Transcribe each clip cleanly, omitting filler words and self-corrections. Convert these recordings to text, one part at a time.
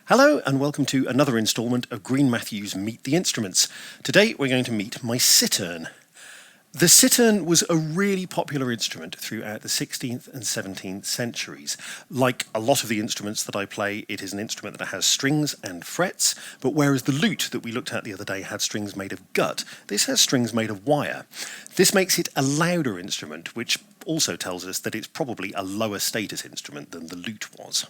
Hello and welcome to another instalment of GreenMatthews Meet the Instruments. Today we're going to meet my Cittern. The Cittern was a really popular instrument throughout the 16th and 17th centuries. Like a lot of the instruments that I play, it is an instrument that has strings and frets, but whereas the lute that we looked at the other day had strings made of gut, this has strings made of wire. This makes it a louder instrument, which also tells us that it's probably a lower status instrument than the lute was.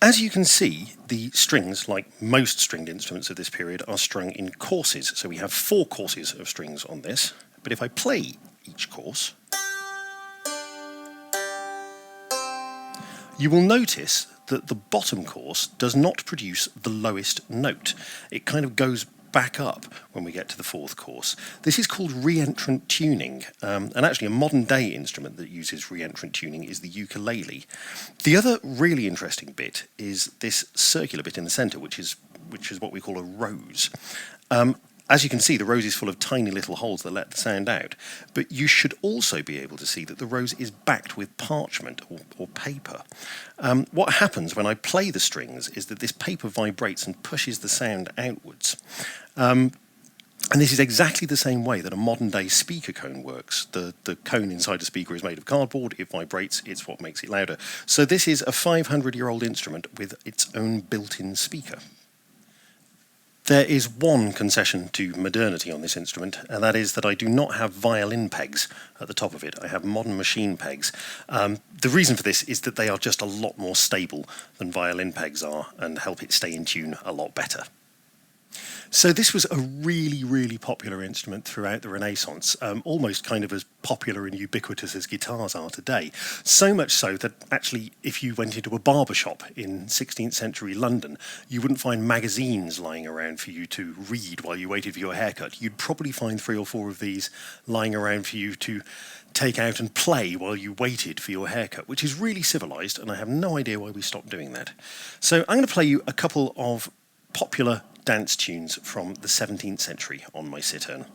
As you can see, the strings, like most stringed instruments of this period, are strung in courses. So we have 4 courses of strings on this, but if I play each course, you will notice that the bottom course does not produce the lowest note. It kind of goes back up when we get to the 4th course. This is called reentrant tuning, and actually a modern day instrument that uses reentrant tuning is the ukulele. The other really interesting bit is this circular bit in the centre, which is what we call a rose. As you can see, the rose is full of tiny little holes that let the sound out, but you should also be able to see that the rose is backed with parchment or paper. What happens when I play the strings is that this paper vibrates and pushes the sound outwards. And this is exactly the same way that a modern day speaker cone works. The cone inside a speaker is made of cardboard, it vibrates, it's what makes it louder. So this is a 500-year-old instrument with its own built-in speaker. There is one concession to modernity on this instrument, and that is that I do not have violin pegs at the top of it. I have modern machine pegs. The reason for this is that they are just a lot more stable than violin pegs are and help it stay in tune a lot better. So this was a really, really popular instrument throughout the Renaissance, almost kind of as popular and ubiquitous as guitars are today. So much so that actually if you went into a barber shop in 16th century London, you wouldn't find magazines lying around for you to read while you waited for your haircut. You'd probably find 3 or 4 of these lying around for you to take out and play while you waited for your haircut, which is really civilised, and I have no idea why we stopped doing that. So I'm going to play you a couple of popular dance tunes from the 17th century on my Cittern.